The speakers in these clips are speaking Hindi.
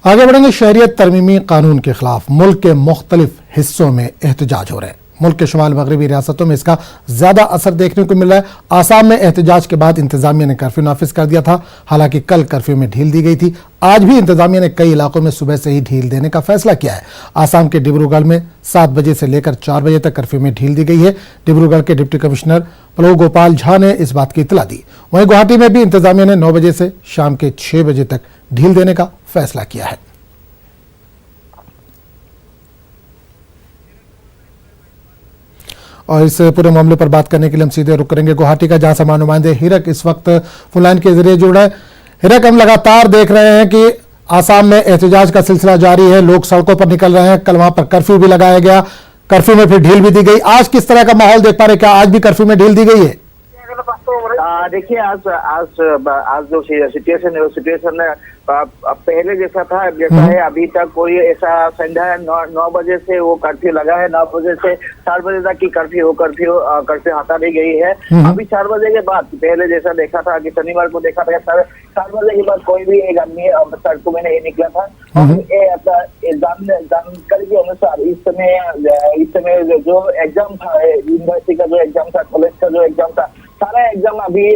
आगे बढ़ेंगे। शहरियत तरमीमी कानून के खिलाफ मुल्क के मुख्तलिफ हिस्सों में एहतजाज हो रहे हैं। मुल्क के शुमाल मगरबी रियासतों में इसका ज्यादा असर देखने को मिल रहा है। आसाम में एहतजाज के बाद इंतजामिया ने कर्फ्यू नाफिज कर दिया था। हालांकि कल कर्फ्यू में ढील दी गई थी। आज भी इंतजामिया ने कई इलाकों में सुबह से ही ढील देने का फैसला किया है। आसाम के डिब्रूगढ़ में 7 बजे से लेकर 4 बजे तक कर्फ्यू में ढील दी गई है। डिब्रूगढ़ के डिप्टी कमिश्नर पलो गोपाल झा ने इस बात की इतला दी। वहीं गुवाहाटी में भी इंतजामिया ने 9 बजे से शाम के 6 बजे तक ढील देने का फैसला किया है। और इस पूरे मामले पर बात करने के लिए हम सीधे रुक करेंगे गुवाहाटी का, जहां से हमारे नुमाइंदे हिरक इस वक्त फोन लाइन के जरिए जुड़ रहे हैं। हिरक, हम लगातार देख रहे हैं कि आसाम में एहतजाज का सिलसिला जारी है, लोग सड़कों पर निकल रहे हैं। कल वहां पर कर्फ्यू भी लगाया गया, कर्फ्यू में फिर ढील भी दी गई। आज किस तरह का माहौल देख पा रहे हैं? क्या आज भी कर्फ्यू में ढील दी गई है? देखिए, आज जो सिचुएशन है वो सिचुएशन पहले जैसा था जैसा है। अभी तक कोई ऐसा संध्या 9 बजे से वो कर्फ्यू लगा है। 9 बजे से 4 बजे तक की कर्फ्यू हटा दी गई है। अभी 4 बजे के बाद पहले जैसा देखा था कि शनिवार को देखा था 4 बजे के बाद कोई भी एक आदमी सड़कों में नहीं निकला था। जानकारी के अनुसार इस समय जो एग्जाम था, यूनिवर्सिटी का जो एग्जाम था, कॉलेज का जो एग्जाम था, सारा एग्जाम अभी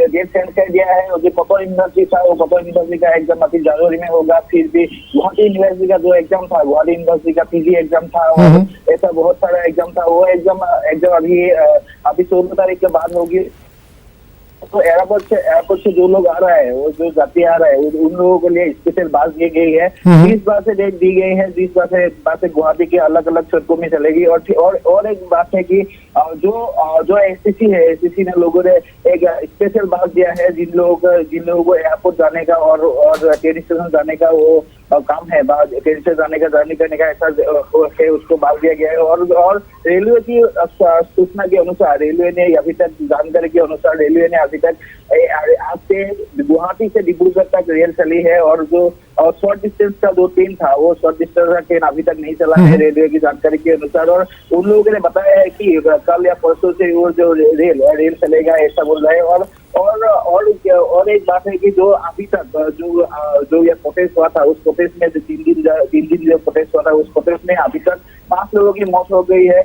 डेट सेंड कर दिया है। और जो कटौर यूनिवर्सिटी था, वो कटौर यूनिवर्सिटी का एग्जाम अभी जनवरी में होगा। फिर भी गुवाहाटी यूनिवर्सिटी का जो एग्जाम था, गुवाहाटी यूनिवर्सिटी का पीजी एग्जाम था, और ऐसा बहुत सारा एग्जाम था। वो एग्जाम अभी 16 तारीख के बाद होगी। तो एयरपोर्ट से जो लोग आ रहा है, वो जो यात्री आ रहा है, उन लोगों के लिए स्पेशल बस दी गई है। 20 बसें दी गई है। 20 बसें गुवाहाटी के अलग अलग सड़कों में चलेगी। और एक बात है कि जो एसटीसी है, एसटीसी ने लोगों ने एक स्पेशल बस दिया है जिन लोगों को एयरपोर्ट जाने का और ट्रेन स्टेशन जाने का वो काम है। ट्रेन से जाने का जर्नी करने का ऐसा है, उसको बात दिया गया है। और रेलवे की सूचना के अनुसार, रेलवे ने अभी तक जानकारी के अनुसार, रेलवे ने अभी तक आज से गुवाहाटी से डिब्रूगढ़ तक रेल चली है। और जो शॉर्ट डिस्टेंस का जो ट्रेन था, वो शॉर्ट डिस्टेंस का ट्रेन अभी तक नहीं चला है रेलवे की जानकारी के अनुसार। और उन लोगों ने बताया है कि कल या परसों से वो जो रेल चलेगा, ऐसा बोल रहे हैं। और एक बात है कि जो अभी तक जो ये प्रोटेस्ट हुआ था, उस प्रोटेस्ट में जो 3 दिन जो प्रोटेस्ट हुआ था, उस प्रोटेस्ट में अभी तक 5 लोगों की मौत हो गई है।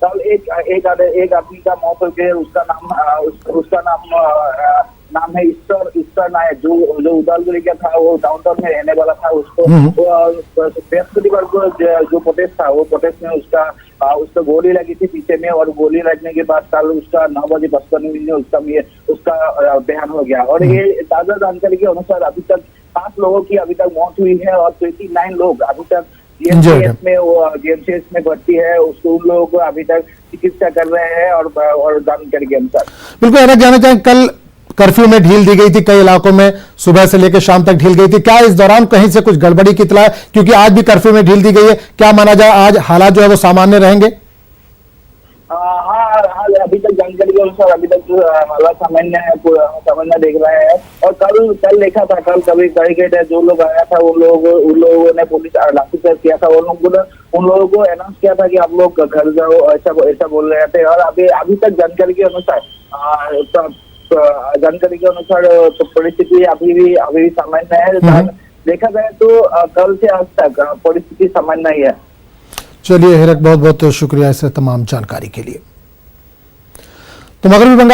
कल एक आदमी का मौत हो गई। उसका नाम है ईस्टर नायक, जो उदालगुरी का था, वो डाउनटाउन में रहने वाला था। उसको बृहस्पतिवार को जो प्रोटेस्ट था, वो प्रोटेस्ट में उसको गोली लगी थी पीछे में। और गोली लगने के बाद कल उसका 9 बजे 55 मिनट में उसका देहांत हो गया। और ये ताजा जानकारी के अनुसार अभी तक 5 लोगों की अभी तक मौत हुई है। और 29 लोग अभी तक जीएमसीएच में भर्ती है। उन लोगों को अभी तक चिकित्सा कर रहे हैं। और जानकारी के अनुसार बिल्कुल जानना चाहें, कल कर्फ्यू में ढील दी गई थी, कई इलाकों में सुबह से लेकर शाम तक ढील गई थी। क्या इस दौरान कहीं से कुछ गड़बड़ी की इत्तला है? क्योंकि आज भी कर्फ्यू में ढील दी गई है। क्या माना जाए आज हालात जो है वो सामान्य रहेंगे? हाँ, अभी तक जानकारी के अनुसार अभी तक हालात सामान्य देख रहे हैं। और कल देखा था, कल कभी जो लोग आया था, उन लोगों ने पुलिस लाठीचार्ज किया था। उन लोगों को अनाउंस किया था कि आप लोग घर जाओ, ऐसा बोल रहे थे। और अभी तक जानकारी के अनुसार तो परिस्थिति अभी भी सामान्य है। देखा जाए तो कल से आज तक परिस्थिति सामान्य ही है। चलिए हिरक, बहुत बहुत शुक्रिया इस तमाम जानकारी के लिए। तो मगरबी बंगाल